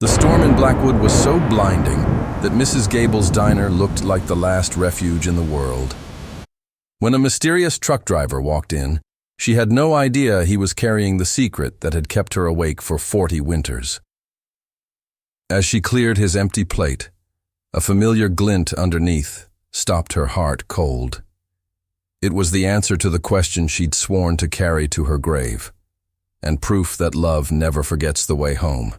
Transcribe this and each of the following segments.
The storm in Blackwood was so blinding that Mrs. Gable's diner looked like the last refuge in the world. When a mysterious truck driver walked in, she had no idea he was carrying the secret that had kept her awake for 40 winters. As she cleared his empty plate, a familiar glint underneath stopped her heart cold. It was the answer to the question she'd sworn to carry to her grave, and proof that love never forgets the way home.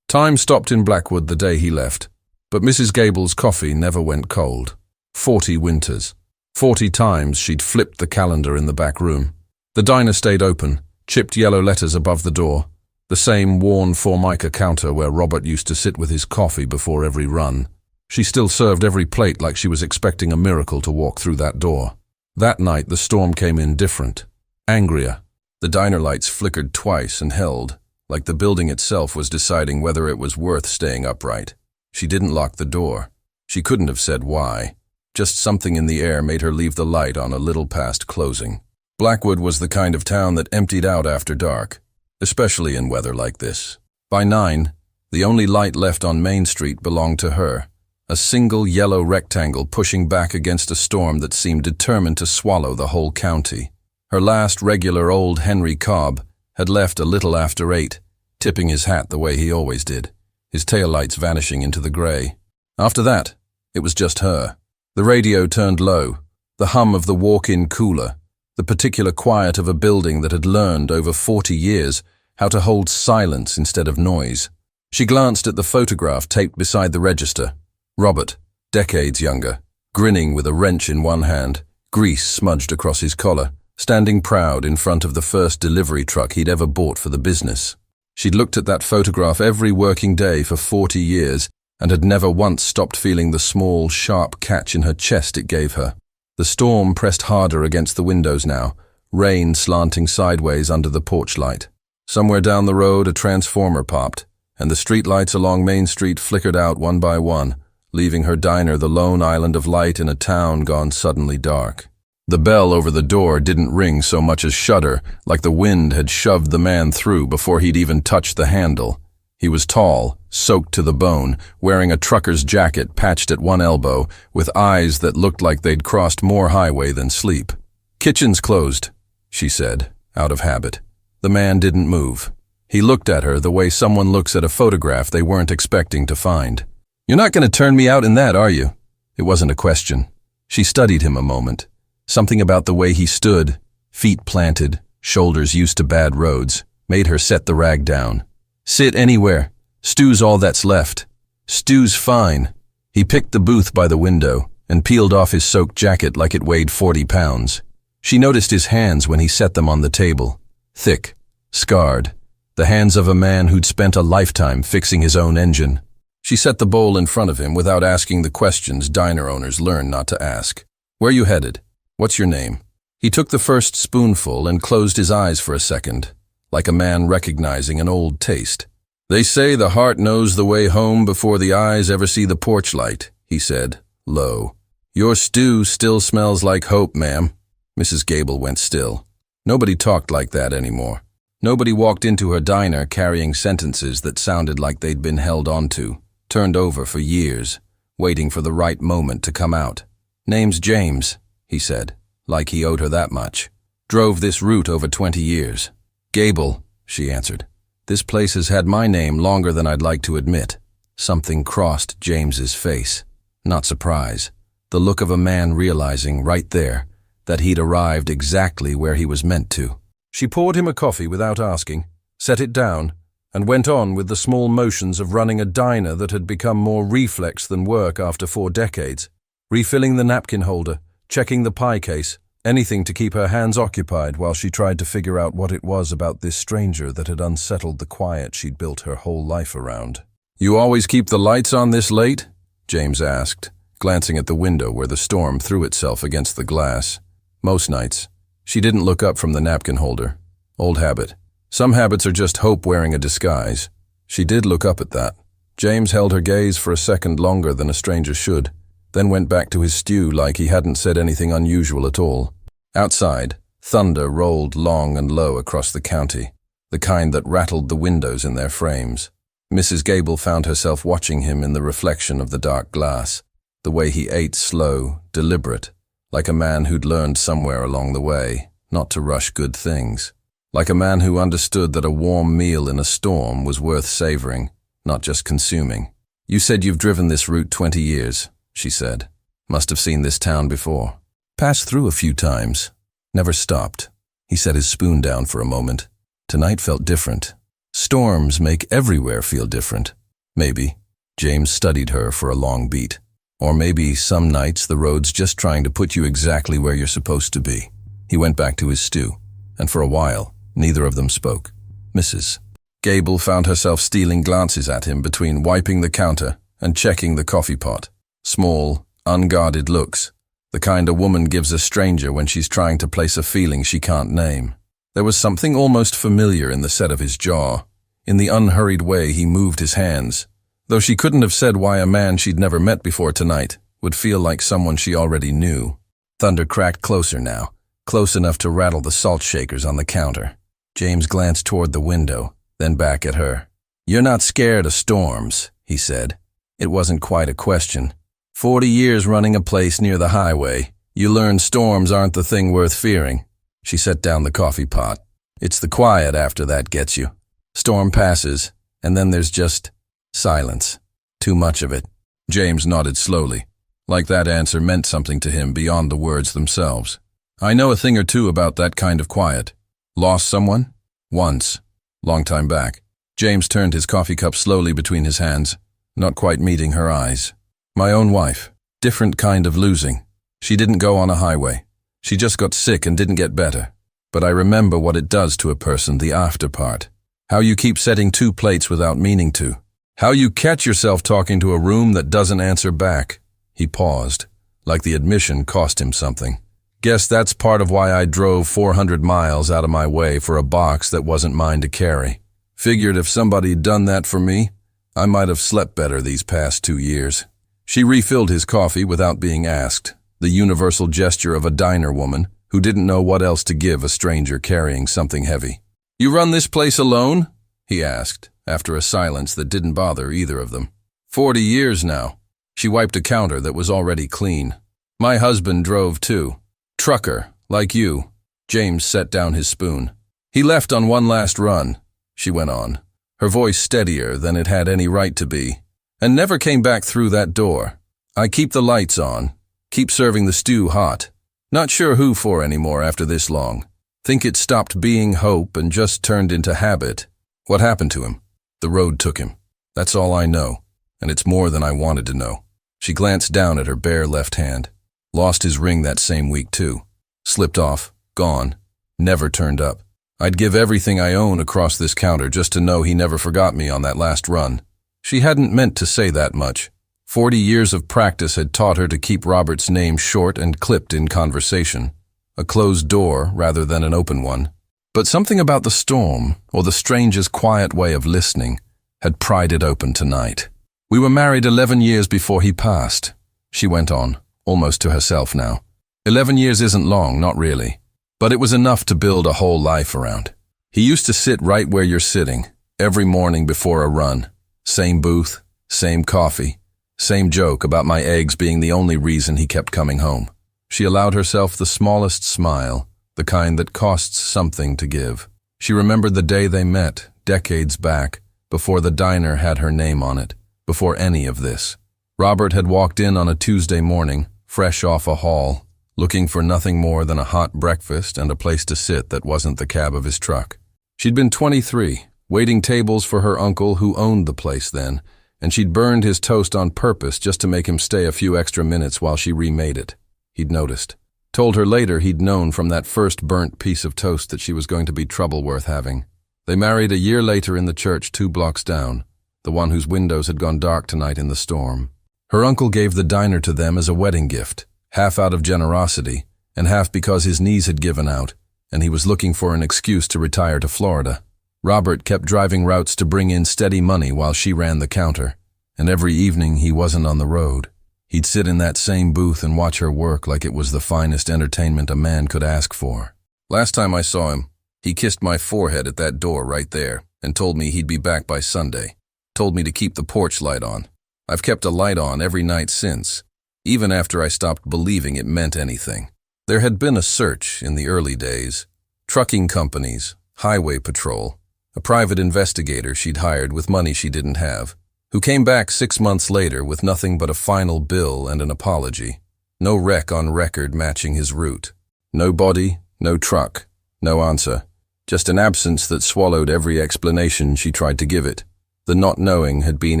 Time stopped in Blackwood the day he left, but Mrs. Gable's coffee never went cold. 40 winters. 40 times she'd flipped the calendar in the back room. The diner stayed open, chipped yellow letters above the door, the same worn formica counter where Robert used to sit with his coffee before every run. She still served every plate like she was expecting a miracle to walk through that door. That night the storm came in different, angrier. The diner lights flickered twice and held, like the building itself was deciding whether it was worth staying upright. She didn't lock the door. She couldn't have said why. Just something in the air made her leave the light on a little past closing. Blackwood was the kind of town that emptied out after dark, especially in weather like this. By 9, the only light left on Main Street belonged to her, a single yellow rectangle pushing back against a storm that seemed determined to swallow the whole county. Her last regular old Henry Cobb had left a little after 8, tipping his hat the way he always did, his taillights vanishing into the gray. After that, it was just her. The radio turned low, the hum of the walk-in cooler, the particular quiet of a building that had learned over 40 years how to hold silence instead of noise. She glanced at the photograph taped beside the register. Robert, decades younger, grinning with a wrench in one hand, grease smudged across his collar, standing proud in front of the first delivery truck he'd ever bought for the business. She'd looked at that photograph every working day for 40 years and had never once stopped feeling the small, sharp catch in her chest it gave her. The storm pressed harder against the windows now, rain slanting sideways under the porch light. Somewhere down the road a transformer popped, and the streetlights along Main Street flickered out one by one, leaving her diner the lone island of light in a town gone suddenly dark. The bell over the door didn't ring so much as shudder, like the wind had shoved the man through before he'd even touched the handle. He was tall, soaked to the bone, wearing a trucker's jacket patched at one elbow, with eyes that looked like they'd crossed more highway than sleep. "Kitchen's closed," she said, out of habit. The man didn't move. He looked at her the way someone looks at a photograph they weren't expecting to find. "You're not going to turn me out in that, are you?" It wasn't a question. She studied him a moment. Something about the way he stood, feet planted, shoulders used to bad roads, made her set the rag down. "Sit anywhere. Stew's all that's left." "Stew's fine." He picked the booth by the window and peeled off his soaked jacket like it weighed 40 pounds. She noticed his hands when he set them on the table. Thick, scarred, the hands of a man who'd spent a lifetime fixing his own engine. She set the bowl in front of him without asking the questions diner owners learn not to ask. "Where you headed? What's your name?" He took the first spoonful and closed his eyes for a second, like a man recognizing an old taste. "They say the heart knows the way home before the eyes ever see the porch light," he said, low. "Your stew still smells like hope, ma'am." Mrs. Gable went still. Nobody talked like that anymore. Nobody walked into her diner carrying sentences that sounded like they'd been held onto, turned over for years, waiting for the right moment to come out. "Name's James," he said, like he owed her that much. "Drove this route over 20 years. "Gable," she answered. "This place has had my name longer than I'd like to admit." Something crossed James's face. Not surprise. The look of a man realizing right there that he'd arrived exactly where he was meant to. She poured him a coffee without asking, set it down, and went on with the small motions of running a diner that had become more reflex than work after 4 decades. Refilling the napkin holder, checking the pie case, anything to keep her hands occupied while she tried to figure out what it was about this stranger that had unsettled the quiet she'd built her whole life around. "You always keep the lights on this late?" James asked, glancing at the window where the storm threw itself against the glass. "Most nights." She didn't look up from the napkin holder. Old habit. Some habits are just hope wearing a disguise. She did look up at that. James held her gaze for a second longer than a stranger should, then went back to his stew like he hadn't said anything unusual at all. Outside, thunder rolled long and low across the county, the kind that rattled the windows in their frames. Mrs. Gable found herself watching him in the reflection of the dark glass, the way he ate slow, deliberate, like a man who'd learned somewhere along the way not to rush good things, like a man who understood that a warm meal in a storm was worth savoring, not just consuming. "You said you've driven this route 20 years, she said. "Must have seen this town before." "Passed through a few times. Never stopped." He set his spoon down for a moment. Tonight felt different. Storms make everywhere feel different. Maybe. James studied her for a long beat. Or maybe some nights the road's just trying to put you exactly where you're supposed to be. He went back to his stew, and for a while, neither of them spoke. Mrs. Gable found herself stealing glances at him between wiping the counter and checking the coffee pot. Small, unguarded looks, the kind a woman gives a stranger when she's trying to place a feeling she can't name. There was something almost familiar in the set of his jaw, in the unhurried way he moved his hands, though she couldn't have said why a man she'd never met before tonight would feel like someone she already knew. Thunder cracked closer now, close enough to rattle the salt shakers on the counter. James glanced toward the window, then back at her. "You're not scared of storms," he said. It wasn't quite a question. 40 years running a place near the highway, you learn storms aren't the thing worth fearing. She set down the coffee pot. "It's the quiet after that gets you. Storm passes, and then there's just silence. Too much of it." James nodded slowly, like that answer meant something to him beyond the words themselves. "I know a thing or two about that kind of quiet." "Lost someone?" "Once. Long time back." James turned his coffee cup slowly between his hands, not quite meeting her eyes. "My own wife. Different kind of losing. She didn't go on a highway. She just got sick and didn't get better. But I remember what it does to a person, the after part. How you keep setting two plates without meaning to. How you catch yourself talking to a room that doesn't answer back." He paused, like the admission cost him something. "Guess that's part of why I drove 400 miles out of my way for a box that wasn't mine to carry. Figured if somebody'd done that for me, I might have slept better these past 2 years." She refilled his coffee without being asked, the universal gesture of a diner woman who didn't know what else to give a stranger carrying something heavy. "You run this place alone?" he asked, after a silence that didn't bother either of them. 40 years now." She wiped a counter that was already clean. "My husband drove too. Trucker, like you." James set down his spoon. "He left on one last run," she went on, her voice steadier than it had any right to be, "and never came back through that door. I keep the lights on, keep serving the stew hot. Not sure who for anymore after this long. Think it stopped being hope and just turned into habit. What happened to him? The road took him. That's all I know, and it's more than I wanted to know." She glanced down at her bare left hand. "Lost his ring that same week too. Slipped off, gone, never turned up. I'd give everything I own across this counter just to know he never forgot me on that last run." She hadn't meant to say that much. 40 years of practice had taught her to keep Robert's name short and clipped in conversation, a closed door rather than an open one. But something about the storm, or the stranger's quiet way of listening, had pried it open tonight. "We were married 11 years before he passed," she went on, almost to herself now. 11 years isn't long, not really, but it was enough to build a whole life around. He used to sit right where you're sitting, every morning before a run. Same booth, same coffee, same joke about my eggs being the only reason he kept coming home. She allowed herself the smallest smile, the kind that costs something to give. She remembered the day they met, decades back, before the diner had her name on it, before any of this. Robert had walked in on a Tuesday morning, fresh off a haul, looking for nothing more than a hot breakfast and a place to sit that wasn't the cab of his truck. She'd been 23, waiting tables for her uncle who owned the place then, and she'd burned his toast on purpose just to make him stay a few extra minutes while she remade it. He'd noticed. Told her later he'd known from that first burnt piece of toast that she was going to be trouble worth having. They married a year later in the church 2 blocks down, the one whose windows had gone dark tonight in the storm. Her uncle gave the diner to them as a wedding gift, half out of generosity, and half because his knees had given out, and he was looking for an excuse to retire to Florida. Robert kept driving routes to bring in steady money while she ran the counter, and every evening he wasn't on the road. He'd sit in that same booth and watch her work like it was the finest entertainment a man could ask for. "Last time I saw him, he kissed my forehead at that door right there and told me he'd be back by Sunday. told me to keep the porch light on. I've kept a light on every night since, even after I stopped believing it meant anything. There had been a search in the early days. Trucking companies, highway patrol, a private investigator she'd hired with money she didn't have, who came back 6 months later with nothing but a final bill and an apology. No wreck on record matching his route. No body, no truck, no answer. Just an absence that swallowed every explanation she tried to give it. The not knowing had been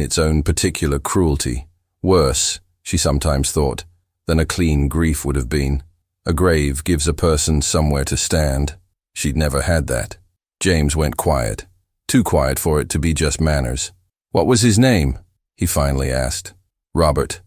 its own particular cruelty. Worse, she sometimes thought, than a clean grief would have been. A grave gives a person somewhere to stand. She'd never had that. James went quiet. Too quiet for it to be just manners. What was his name? He finally asked. Robert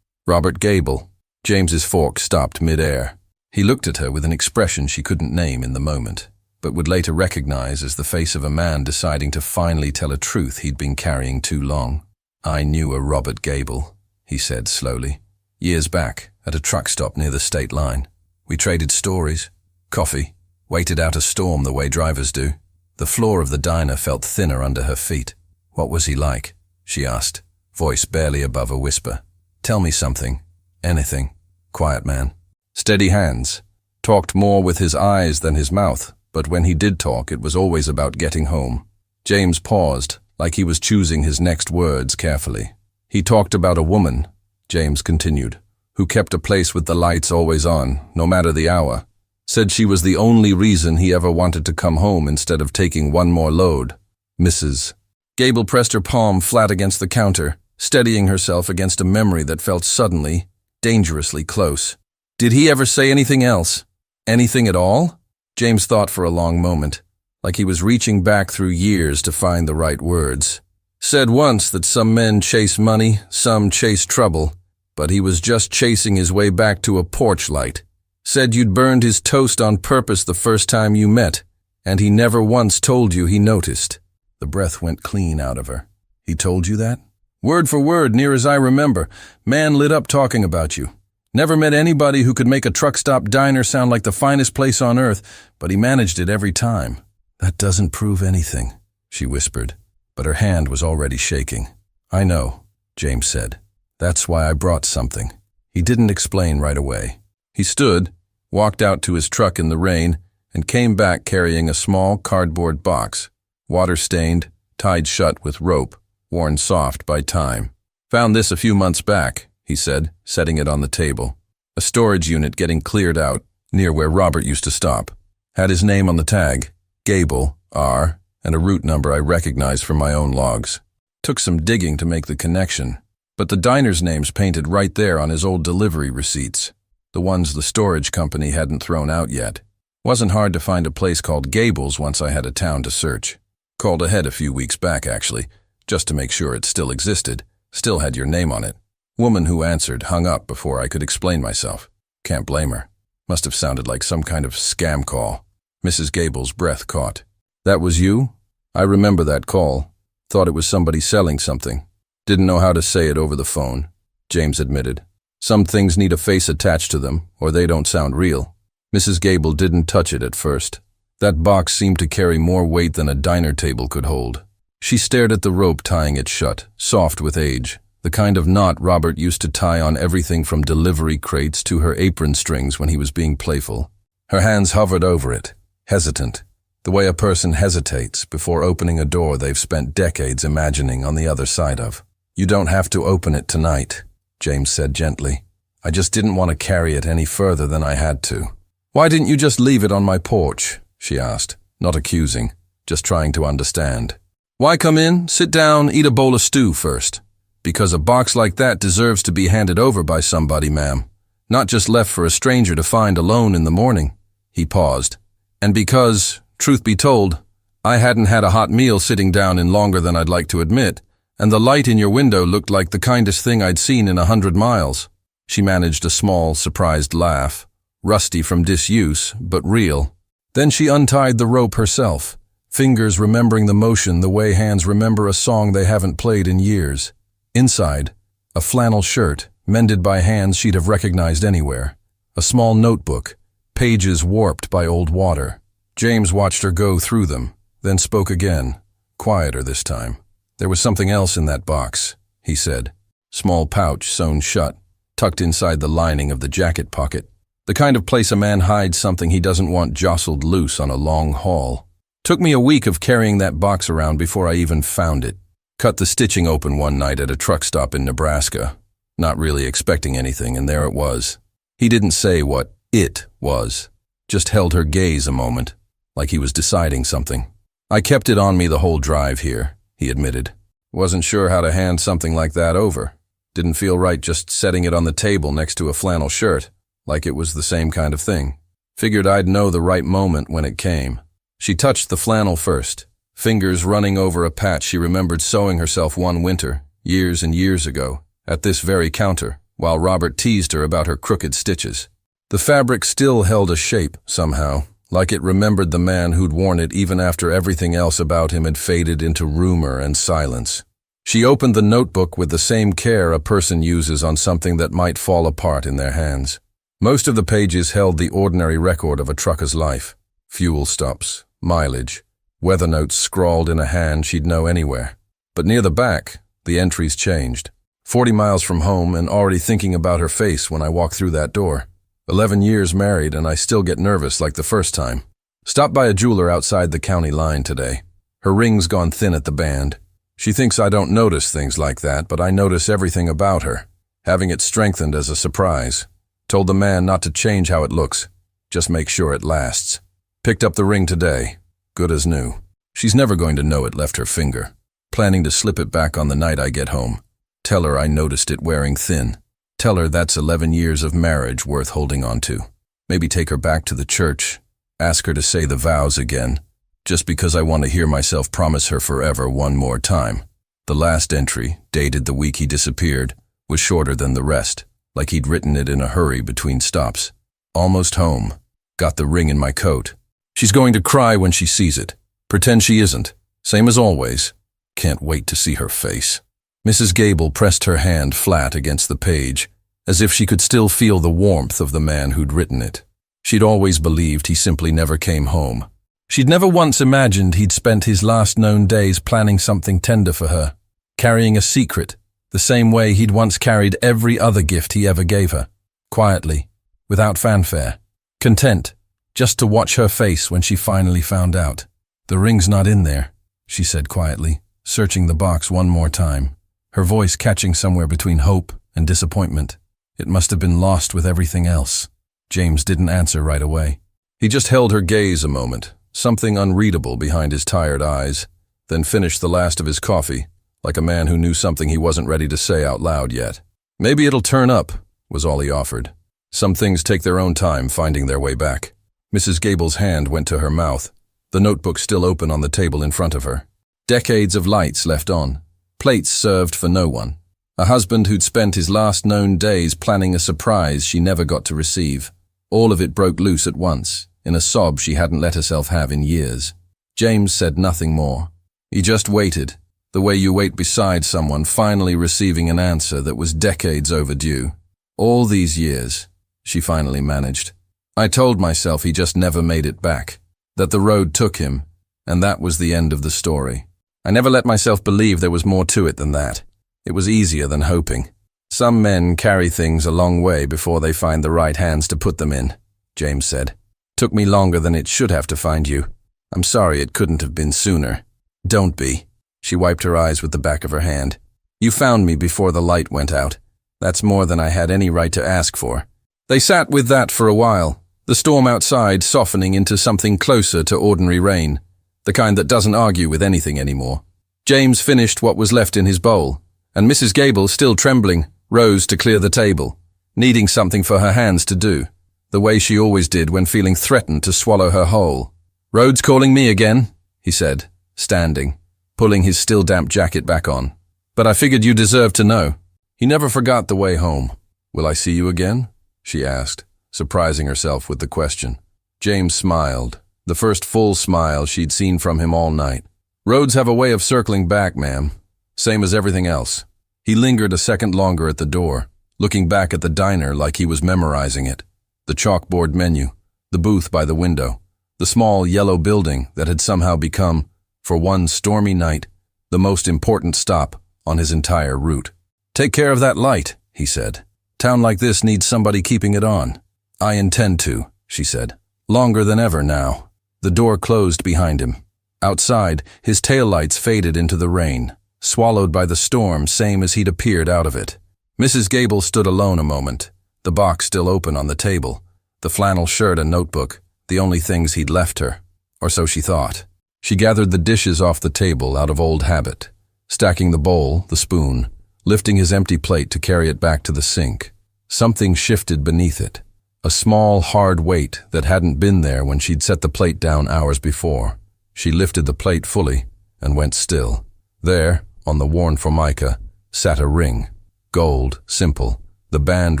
Gable. James's fork stopped mid-air. He looked at her with an expression she couldn't name in the moment, but would later recognize as the face of a man deciding to finally tell a truth he'd been carrying too long. I knew a Robert Gable, he said slowly. Years back, at a truck stop near the state line. We traded stories, coffee, waited out a storm the way drivers do. The floor of the diner felt thinner under her feet. What was he like? She asked, voice barely above a whisper. Tell me something. Anything. Quiet man. Steady hands. Talked more with his eyes than his mouth, but when he did talk, it was always about getting home. James paused, like he was choosing his next words carefully. He talked about a woman, James continued, who kept a place with the lights always on, no matter the hour. Said she was the only reason he ever wanted to come home instead of taking one more load. Mrs. Gable pressed her palm flat against the counter, steadying herself against a memory that felt suddenly, dangerously close. Did he ever say anything else? Anything at all? James thought for a long moment, like he was reaching back through years to find the right words. Said once that some men chase money, some chase trouble, but he was just chasing his way back to a porch light. Said you'd burned his toast on purpose the first time you met, and he never once told you he noticed. The breath went clean out of her. He told you that? Word for word, near as I remember. Man lit up talking about you. Never met anybody who could make a truck stop diner sound like the finest place on earth, but he managed it every time. That doesn't prove anything, she whispered, but her hand was already shaking. I know, James said. That's why I brought something. He didn't explain right away. He stood, walked out to his truck in the rain, and came back carrying a small cardboard box, water-stained, tied shut with rope, worn soft by time. Found this a few months back, he said, setting it on the table. A storage unit getting cleared out, near where Robert used to stop. Had his name on the tag, Gable, R., and a route number I recognized from my own logs. Took some digging to make the connection, but the diner's name's painted right there on his old delivery receipts. The ones the storage company hadn't thrown out yet. Wasn't hard to find a place called Gable's once I had a town to search. Called ahead a few weeks back, actually, just to make sure it still existed, still had your name on it. Woman who answered hung up before I could explain myself. Can't blame her. Must have sounded like some kind of scam call. Mrs. Gable's breath caught. That was you? I remember that call. Thought it was somebody selling something. Didn't know how to say it over the phone, James admitted. Some things need a face attached to them, or they don't sound real. Mrs. Gable didn't touch it at first. That box seemed to carry more weight than a diner table could hold. She stared at the rope tying it shut, soft with age, the kind of knot Robert used to tie on everything from delivery crates to her apron strings when he was being playful. Her hands hovered over it, hesitant, the way a person hesitates before opening a door they've spent decades imagining on the other side of. You don't have to open it tonight, James said gently. I just didn't want to carry it any further than I had to. Why didn't you just leave it on my porch? She asked, not accusing, just trying to understand. Why come in, sit down, eat a bowl of stew first? Because a box like that deserves to be handed over by somebody, ma'am. Not just left for a stranger to find alone in the morning. He paused. And because, truth be told, I hadn't had a hot meal sitting down in longer than I'd like to admit, and the light in your window looked like the kindest thing I'd seen in 100 miles. She managed a small, surprised laugh, rusty from disuse, but real. Then she untied the rope herself, fingers remembering the motion the way hands remember a song they haven't played in years. Inside, a flannel shirt, mended by hands she'd have recognized anywhere. A small notebook, pages warped by old water. James watched her go through them, then spoke again, quieter this time. There was something else in that box, he said. Small pouch sewn shut, tucked inside the lining of the jacket pocket. The kind of place a man hides something he doesn't want jostled loose on a long haul. Took me a week of carrying that box around before I even found it. Cut the stitching open one night at a truck stop in Nebraska, not really expecting anything, and there it was. He didn't say what it was, just held her gaze a moment, like he was deciding something. I kept it on me the whole drive here, he admitted. Wasn't sure how to hand something like that over. Didn't feel right just setting it on the table next to a flannel shirt, like it was the same kind of thing. Figured I'd know the right moment when it came. She touched the flannel first, fingers running over a patch she remembered sewing herself one winter, years and years ago, at this very counter, while Robert teased her about her crooked stitches. The fabric still held a shape, somehow, like it remembered the man who'd worn it even after everything else about him had faded into rumor and silence. She opened the notebook with the same care a person uses on something that might fall apart in their hands. Most of the pages held the ordinary record of a trucker's life. Fuel stops, mileage, weather notes scrawled in a hand she'd know anywhere. But near the back, the entries changed. 40 miles from home and already thinking about her face when I walk through that door. 11 years married and I still get nervous like the first time. Stopped by a jeweler outside the county line today. Her ring's gone thin at the band. She thinks I don't notice things like that, but I notice everything about her. Having it strengthened as a surprise. Told the man not to change how it looks. Just make sure it lasts. Picked up the ring today. Good as new. She's never going to know it left her finger. Planning to slip it back on the night I get home. Tell her I noticed it wearing thin. Tell her that's 11 years of marriage worth holding on to. Maybe take her back to the church. Ask her to say the vows again. Just because I want to hear myself promise her forever one more time. The last entry, dated the week he disappeared, was shorter than the rest, like he'd written it in a hurry between stops. Almost home. Got the ring in my coat. She's going to cry when she sees it. Pretend she isn't. Same as always. Can't wait to see her face. Mrs. Gable pressed her hand flat against the page, as if she could still feel the warmth of the man who'd written it. She'd always believed he simply never came home. She'd never once imagined he'd spent his last known days planning something tender for her, carrying a secret, the same way he'd once carried every other gift he ever gave her, quietly, without fanfare, content, just to watch her face when she finally found out. The ring's not in there, she said quietly, searching the box one more time, her voice catching somewhere between hope and disappointment. It must have been lost with everything else. James didn't answer right away. He just held her gaze a moment, something unreadable behind his tired eyes, then finished the last of his coffee, like a man who knew something he wasn't ready to say out loud yet. Maybe it'll turn up, was all he offered. Some things take their own time finding their way back. Mrs. Gable's hand went to her mouth, the notebook still open on the table in front of her. Decades of lights left on, plates served for no one. A husband who'd spent his last known days planning a surprise she never got to receive. All of it broke loose at once, in a sob she hadn't let herself have in years. James said nothing more. He just waited, the way you wait beside someone finally receiving an answer that was decades overdue. All these years, she finally managed. I told myself he just never made it back, that the road took him, and that was the end of the story. I never let myself believe there was more to it than that. It was easier than hoping. Some men carry things a long way before they find the right hands to put them in, James said. Took me longer than it should have to find you. I'm sorry it couldn't have been sooner. Don't be. She wiped her eyes with the back of her hand. You found me before the light went out. That's more than I had any right to ask for. They sat with that for a while, the storm outside softening into something closer to ordinary rain, the kind that doesn't argue with anything anymore. James finished what was left in his bowl, and Mrs. Gable, still trembling, rose to clear the table, needing something for her hands to do, the way she always did when feeling threatened to swallow her whole. Road's calling me again, he said, standing, pulling his still damp jacket back on. But I figured you deserved to know. He never forgot the way home. Will I see you again? She asked, surprising herself with the question. James smiled, the first full smile she'd seen from him all night. Roads have a way of circling back, ma'am. Same as everything else. He lingered a second longer at the door, looking back at the diner like he was memorizing it. The chalkboard menu, the booth by the window, the small yellow building that had somehow become, for one stormy night, the most important stop on his entire route. "Take care of that light," he said. "Town like this needs somebody keeping it on." "I intend to," she said. "Longer than ever now." The door closed behind him. Outside, his taillights faded into the rain, swallowed by the storm same as he'd appeared out of it. Mrs. Gable stood alone a moment, the box still open on the table, the flannel shirt and notebook, the only things he'd left her, or so she thought. She gathered the dishes off the table out of old habit, stacking the bowl, the spoon, lifting his empty plate to carry it back to the sink. Something shifted beneath it, a small, hard weight that hadn't been there when she'd set the plate down hours before. She lifted the plate fully and went still. There, on the worn formica, sat a ring. Gold, simple, the band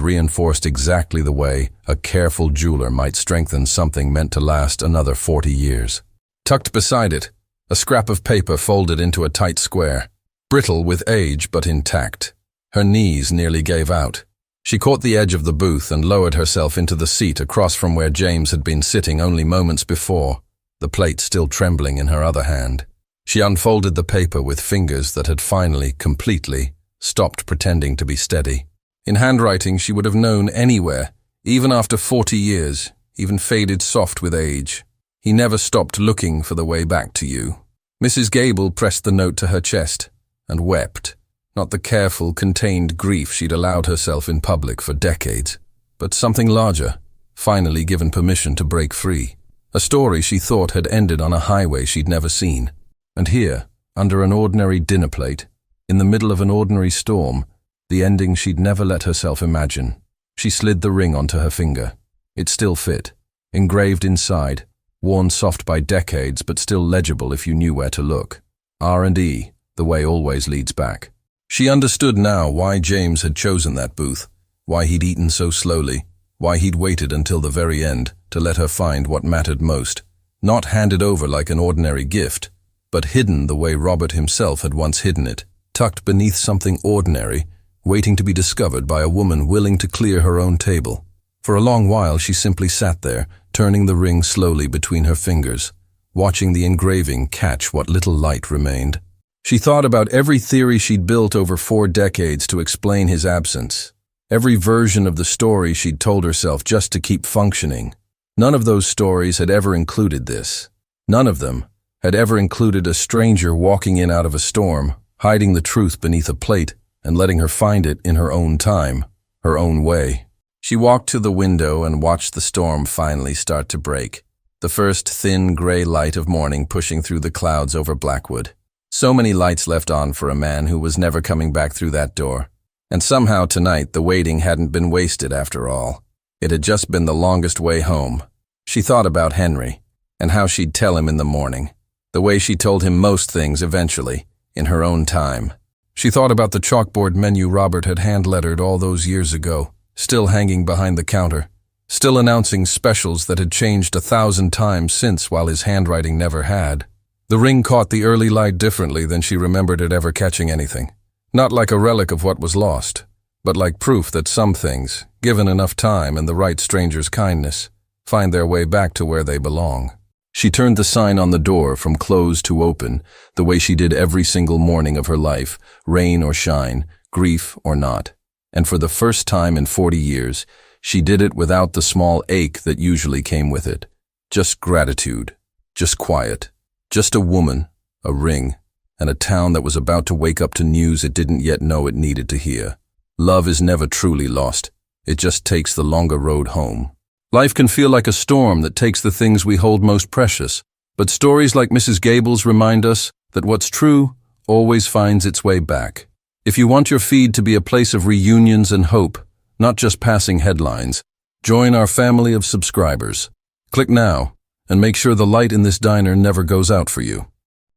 reinforced exactly the way a careful jeweler might strengthen something meant to last another 40 years. Tucked beside it, a scrap of paper folded into a tight square, brittle with age but intact. Her knees nearly gave out. She caught the edge of the booth and lowered herself into the seat across from where James had been sitting only moments before, the plate still trembling in her other hand. She unfolded the paper with fingers that had finally, completely, stopped pretending to be steady. In handwriting she would have known anywhere, even after 40 years, even faded soft with age. "He never stopped looking for the way back to you." Mrs. Gable pressed the note to her chest and wept. Not the careful, contained grief she'd allowed herself in public for decades, but something larger, finally given permission to break free. A story she thought had ended on a highway she'd never seen. And here, under an ordinary dinner plate, in the middle of an ordinary storm, the ending she'd never let herself imagine. She slid the ring onto her finger. It still fit, engraved inside, worn soft by decades but still legible if you knew where to look. R&E, the way always leads back. She understood now why James had chosen that booth, why he'd eaten so slowly, why he'd waited until the very end to let her find what mattered most, not handed over like an ordinary gift, but hidden the way Robert himself had once hidden it, tucked beneath something ordinary, waiting to be discovered by a woman willing to clear her own table. For a long while she simply sat there, turning the ring slowly between her fingers, watching the engraving catch what little light remained. She thought about every theory she'd built over 4 decades to explain his absence, every version of the story she'd told herself just to keep functioning. None of those stories had ever included this. None of them had ever included a stranger walking in out of a storm, hiding the truth beneath a plate, and letting her find it in her own time, her own way. She walked to the window and watched the storm finally start to break, the first thin gray light of morning pushing through the clouds over Blackwood. So many lights left on for a man who was never coming back through that door. And somehow tonight the waiting hadn't been wasted after all. It had just been the longest way home. She thought about Henry, and how she'd tell him in the morning, the way she told him most things eventually, in her own time. She thought about the chalkboard menu Robert had hand-lettered all those years ago, still hanging behind the counter, still announcing specials that had changed 1,000 times since while his handwriting never had. The ring caught the early light differently than she remembered it ever catching anything. Not like a relic of what was lost, but like proof that some things, given enough time and the right stranger's kindness, find their way back to where they belong. She turned the sign on the door from closed to open, the way she did every single morning of her life, rain or shine, grief or not. And for the first time in 40 years, she did it without the small ache that usually came with it. Just gratitude, just quiet, just a woman, a ring, and a town that was about to wake up to news it didn't yet know it needed to hear. Love is never truly lost. It just takes the longer road home. Life can feel like a storm that takes the things we hold most precious, but stories like Mrs. Gable's remind us that what's true always finds its way back. If you want your feed to be a place of reunions and hope, not just passing headlines, join our family of subscribers. Click now and make sure the light in this diner never goes out for you.